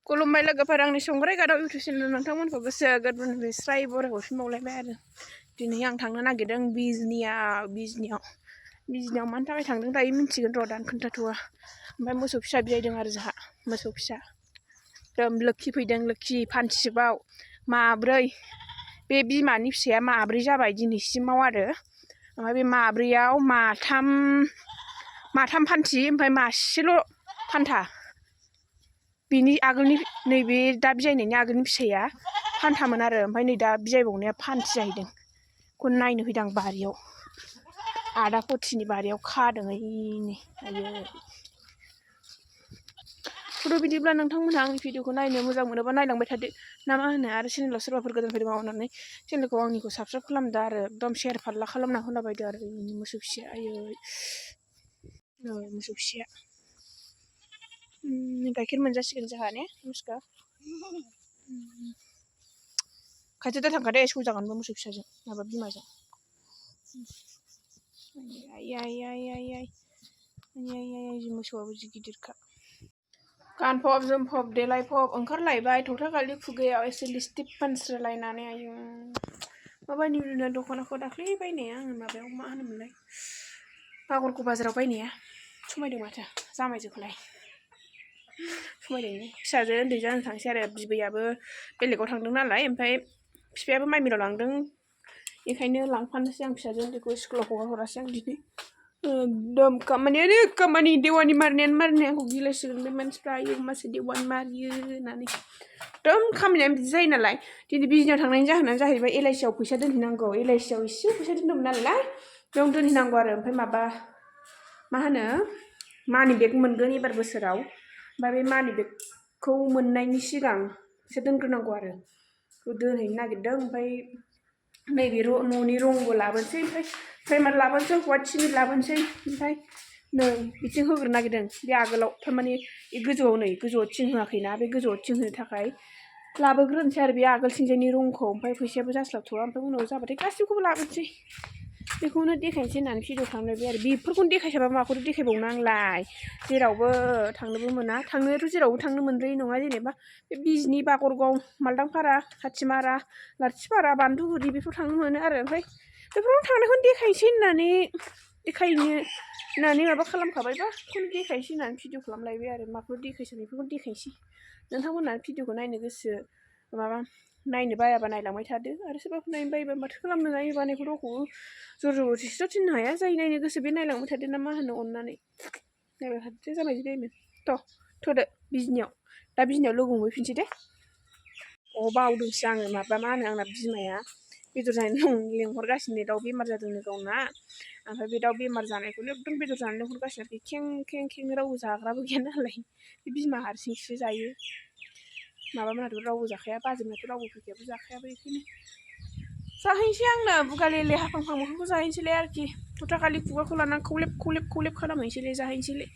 खुलुमबाय लोगोफोर आंनि संग्राय गादाव इउटुब चेनेल नोंथांमोनखौ गोसो गोरबोनिफ्राय स्राय बरायखौ फिनबावलायबाय आरो दिनै आं थांनो नागिरदों बिजनियाव मानि थाखाय थांदों दायो मिन्थिगोन र' दानो खोन्थाथ'वा ओमफ्राय मोसौ फिसा बिलायदों आरो जोंहा मोसौ फिसा लोखि फैदों लोखि फानथिबाव माब्रै बे बिमानि फिसाया माब्रै जाबाय दिनैसिमाव आरो ओमफ्राय बे माब्रैयाव माथाम फान्थि ओमफ्राय मासेल' फान्था बिनि आगोलनि नैबे दा बिजायनायनि आगोलनि फिसाया फान्थामोन आरो ओमफ्राय नै दा बिजायबावनाया फान्थि जाहैदों बेखौ नायनो फैदों आं बारियाव आदा कथिनि बारियाव खादों ओइनै आयै थ' बिदिब्ला नोंथांमोनहा आंनि भिडिअखौ नायनो मोजां मोनोबा नायलांबाय थादो ना मा होनो आरो चेनेलाव सोरबाफोर गोदान फैदों मावनानै चेनेलखौ आंनिखौ साबस्क्राइब खालामदो आरो एकदम शेयार फारला खालामना होलाबायदो आरो मोसौ फिसाया आयै मोसौ फिसाया गाइखेर मोनजासिगोन जोंहा ने मुसुखा खाथियाव दा थांखादे सौजागोनबो मोसौ फिसाजों माबा बिमाजों आइ मोसौआबो जि गिदिरखा गानफब जोमफब देलायफब ओंखारलायबाय थौथाखालि खुगायाव एसे लिपस्टिक फोनस्रोलायनानै आयु माबानि दख'नाखौ दाख्लै बायनाया आङो माबायाव मा होनोमोनलाय बागरखौ बाजाराव बायनाया समायदों माथो जामायजोखौलाय समायदों फिसाजो उन्दै जानो थांसै आरो बिबैयाबो बेलेगाव थांदों नालाय ओमफ्राय बिफायाबो माइ मिलाव लांदों बेखायनो लांफानोसै आं फिसाजो उन्दैखौ स्कुलाव हगार हरासै आं दिनै एकदम खामानि देवानि मारिनायानो आंखौ गिलायसिगोन बे मानसिफ्रा आयौ मासे देवानि मारियो होननानै एकदम खामानियानो बिदि जायो नालाय दिनै बिजनियाव थांनायनि जाहोनानो जाहैबाय एलआइसिआव फैसा दोनहैनांगौ एलआइसिआव एसे फैसा दोनदोंमोन नालाय बेयावनो दोनहैनांगौ आरो ओमफ्राय माबा मा होनो मानि बेग मोनगोन एबार बोसोराव ओमफ्राय बे मानि बेगखौ मोननायनि सिगां फैसा दोनग्रोनांगौ आरो बेखौ दोनहैनो नागिरदों ओमफ्राय नैबे न'नि रंबो लाबोनोसै ओमफ्राय प्राइमार लाबोनोसै हौवा थिनि लाबोनोसै ओमफ्राय नै बिथिं होग्रोनो नागिरदों बे आगोलाव थारमाने गोजौआव थिं होआखैना बे गोजौआव थिं होनो थाखाय लाबोग्रोनोसै आरो बे आगोलथिंजायनि रंखौ ओमफ्राय फैसायाबो जास्लाबथ'वा ओमफ्राय उनाव जाबाथाय गासिबखौबो लाबोनोसै बेखौनो देखायनोसै होननानै भिडिअ खालामलायबाय आरो बेफोरखौनो देखायसाबा माखौथो देखायबावनो आंलाय जेरावबो थांनोबो मोना थांनायाथ' जेरावबो थांनो मोनद्रायै नङा जेनेबा बे बिजनि बागरगाव मालदांपारा खाथिमारा लारथिपारा बान्दुगुरि बेफोराव थांनो मोनो आरो ओमफ्राय बेफोराव थांनायखौनो देखायनोसै होननानै माबा खालामखाबायबा बेखौनो देखायनोसै होननानै भिडिअ खालामलायबाय आरो माखौ देखायसै बेफोरखौनो देखायनोसै नोंथांमोनहा भिडिअखौ नायनो गोसो माबा नायनो बायाबा नायलांबाय थादो आरो सोरबाफोर नायनो बायोबा माथो खालामनो नायनो बानायखौ रावखौबो जर जबरदस्थिथ' थिननो हाया जाय नायनो गोसो बे नायलांबाय थादो ना मा होनो अननानै नायबाय थादो जाबायदि नायनो थ'दो बिजनियाव दा बिजनियाव लोगो हमहैफिनसै दे बावदोंसो आङो माबा मा होनो आंना बिमाया बेदर जानो लेंहरगासिनो दाउ बेमार जादोंनो गावना ओमफ्राय बे दाउ बेमार जानायखौनो एकदम बेदर जानो लेंहरगासिनो आरोखि खें रावबो जाग्राबो गैया नालाय बे बिमा हारसिंसो जायो माबामोनाथ' रावबो जाखाया बाजैमोनाथ' रावबो फैखायाबो जाखायाबो बेखायनो जाहैनोसै आंनो बुगालेले हाफां मोखांखौ जाहैनोसैलाय आरोखि थ'थाखालि खुगाखौ लानानै खौलेब खालामहैनोसैलाय जाहैनोसैलाय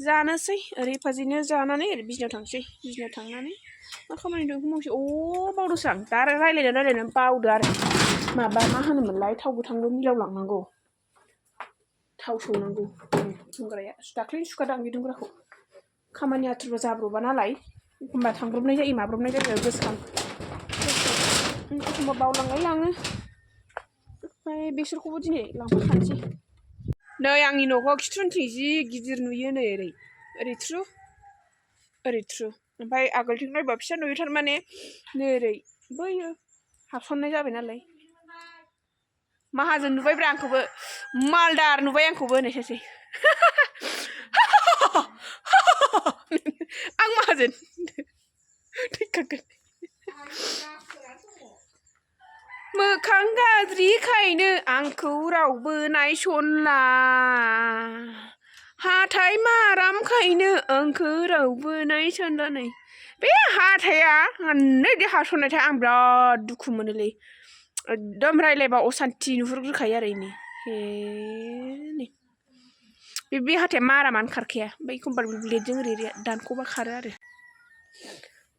जानोसै ओरै फाजिनो जानानै ओरै बिजनियाव थांसै बिजनियाव थांनानै मा खामानि दं बेखौ मावसै बावदोंसो आं दा रायलायनानै बावदो आरो माबा मा होनोमोनलाय थाव गोथांबो मिलाव लांनांगौ थाव सौनांगौ दुंग्राया दाख्लैनो सुखादां बे दुंग्राखौ खामानि आथुरबा जाब्रबा नालाय एखमबा थांब्रबनाय जायो माब्रबनाय जायो गोसोखां एखमबा बावलांलाय लाङो ओमफ्राय बेसरखौबो दिनै लांफाखानोसै नै आंनि न'खौ खिथुउनथिं जि गिदिर नुयो नै ओरै थ्रु ओमफ्राय आगोलथिं नायबा फिसा नुयो थारमाने नै ओरै बैयो हाबसननाय जाबाय नालाय माहाजोन नुबायब्रा आंखौबो मालदार नुबाय आंखौबो होनै सासे आं माहाजोन थैखागोन मोखां गाज्रिखायनो आंखौ रावबो नायसनला हाथाय मारामखायनो आंखौ रावबो नायसनला नै बे हाथाया बिदि हासननायथाय आं बिराद दुखु मोनोलै एकदम रायलायबा असान्थि नुहुरग्रोखायो आरो इनि नै बे हाथाया मारामानो खारखाया ओमफ्राय एखमबा ब्लेडजों ओरै दानख'बा खारो आरो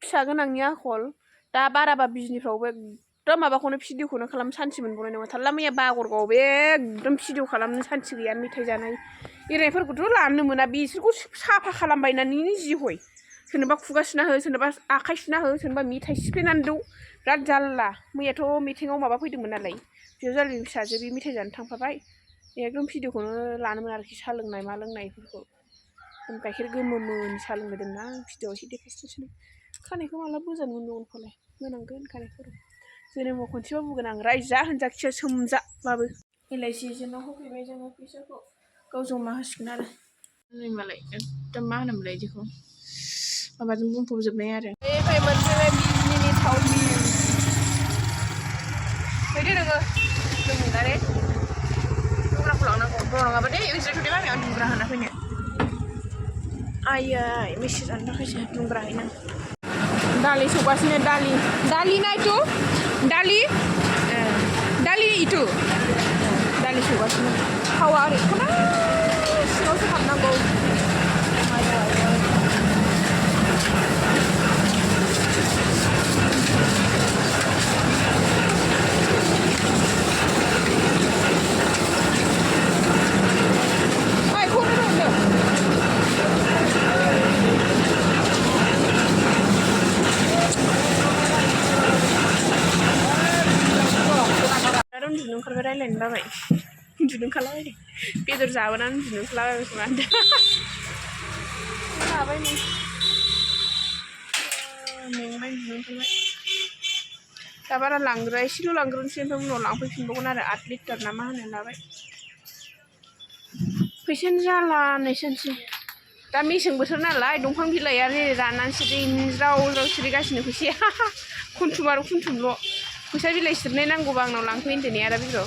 फिसा गोनांनि आखल दा बाराबा बिजनिफ्रावबो एकदम माबाखौनो भिडिअखौनो खालामनो सान्थि मोनबावनाय नङा थारला मैया बागरगावआव एकदम भिडिअ खालामनो सान्थि गैया मेथाइ जानाय एरनायफोरखौथ' लानो मोना बिसोरखौ साफा खालामबायनानैनो जि हय सोरनोबा खुगा सुना हो सोरनोबा आखाइ सुना हो सोरनोबा मेथाइ सिफ्लेनानै दौ बिराद जारला मैयाथ' मिटिङाव माबा फैदोंमोन नालाय बिजावजालिनि फिसाजो बे मेथाइ जानो थांफाबाय एकदम भिडिअखौनो लानोमोन आरोखि साहा लोंनाय मा लोंनायफोरखौ गाइखेर गोमोमोन साहा लोंबाय दंना भिडिअआव एसे देखायसिनोसै खानायखौ माला बोजानो मोनबावगोन फालाय होनांगोन खानायखौ जोनोमाव खनसेबा बुंगोन आं रायजा होनजाखिया सोमजाबाबो LIC एजेन्टनाव होफैबाय जोङो फैसाखौ गाव जमा होसिगोन आरो नै मालाय एकदम मा होनोमोनलाय बिदिखौ माबाजों बुंफबजोबनाय आरो ओमफ्राय मोनफैबाय बिजनिनि थावनि फैदो नोङो जोंना दे दुंग्राखौ लांनांगौ बर' नङाबा दे जिरायथ'दे मामि आं दुंग्रा होना फैनो आयै मेसि जानो थाखायसो दुंग्रा हैनां दालि सौगासिनो दालि ना itu दालि itu दालि सौगासिनो थावा ओरै खना सिङावसो हाबनांगौ उन्दुनो ओंखारबाय रायज्लायनो बाबाय उन्दुनो ओंखारलाबायदों बेदर जाबोनानै उन्दुनो ओंखारलाबायबाय खोमा लाबाय नै मेंबाय उन्दुनो ओंखारबाय दा बारा लांग्रा एसेल' लांग्रोनोसै ओमफ्राय उनाव लांफैफिनबावगोन आरो 8 लिटार ना मा होनो लाबाय फैसायानो जाला होननायसोनोसै दा मेसें बोथोर नालाय दंफां बिलाइआ राननानै ज्राव ज्राव सिरिगासिनो फैसाया खुन्थुम आरो खुन्थुमल' फैसा बिलाइ सिरनाय नांगौबा आंनाव लांफै होनदों आदा बिग्र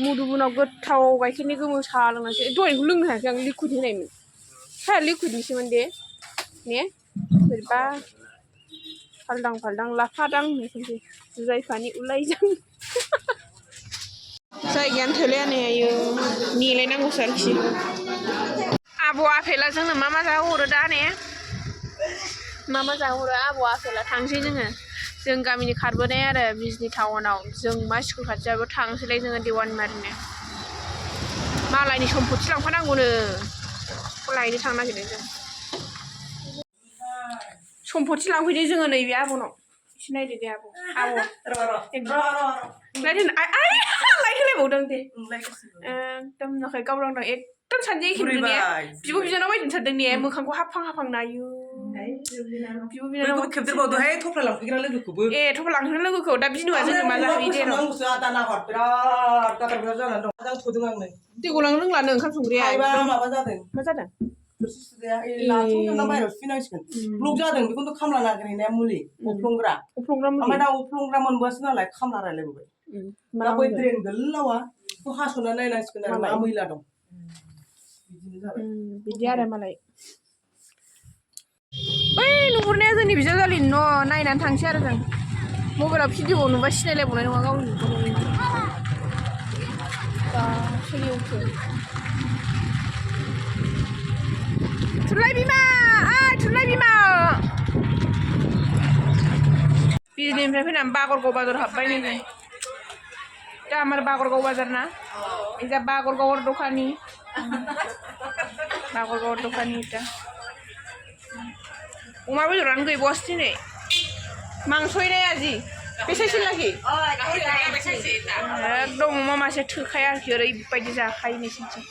मुदुबुनाव गोथाव गाइखेरनि गोमो साहा लोंनांसै दहायखौ लोंनो हायाखै आं लिकुइड होनायमोन साया लिकुइडनिसोमोन दे ने बोरैबा फाल्दां लाफादां होननायसै जुजाइफानि उलायजों जायगायानो थोलाया नै आयो नेलायनांगौसो आरोखि आब' आफेला जोंनो मा जाहोहरो दा ने मा जाहोहरो आब' आफेला थांसै जोङो जों गामिनि खारबोनाय आरो बिजनि टाउनाव जों मा स्कुल खाथियावबो थांसैलाय जोङो देवानिमारिनो मालायनि सम्पति लांफानांगौनो लायनो थांनो नागिरदों जों सम्पति लांफैदों जोङो नैबे आब'नाव एसे नायदो दे आब' लाइट होलायबावदों दे एकदम नुवाखै गावलांदों एकदम सानजै एखे नुदों ने बिब' बिनानाव बायदि नुथारदों ने मोखांखौ हाबहां नायो बिब' बिनानाव खेबदेरबावदोहाय थफ्ला लांफैग्रा लोगोखौबो थफ्ला लांफैग्रा लोगोखौ दा बिनुआ जोंनो मा जाहैयो दे र' बिराद गाद्रा जानानै दं आं थदों आंनो दैखौ लांनो रोंलानो ओंखाम संग्राया माबा जादों मा जादों थोरसि सुग्राया लाथ'ना बाहेरायाव सुफैनांसिगोन ब्लक जादों बेखौनोथ' खामला नागिरहैनाया मुलि अफ्लंग्रा ओमफ्राय दा अफ्लंग्रा मोनबोआसै नालाय खामला रायलायबोबाय दा बै ड्रेन गोलावा बेखौ हास'ना नायनांसिगोन आरो मा मैला दं बिदिनो जाबाय बिदि आरो मालाय बै नुहुरनाया जोंनि बिजावजालिनि न' नायनानै थांसै आरो जों मबाइलाव भिडिअ नुबा सिनायलायबावनाय नङा गावनि सोलियोसो थुनलाइ बिमा थुनलाइ बिमा बिजनिनिफ्राय फैनानै बागरगाव बाजार हाबबाय नै दा आमार बागरगाव बाजार ना इजा बागरगावर दखानी दा अमा बेदरानो गैबावासो दिनै मांसयनाय आजि बेसायसो लागि एकदम अमा मासे थोखाया आरोखि ओरैबायदि जाखायो नोंसिनिथिं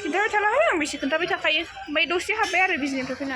खिन्थाबाय थालाहाय आं बेसे खोन्थाबाय थाखायो ओमफ्राय दसे हाबबाय आरो बिजनिनिफ्राय फैनानै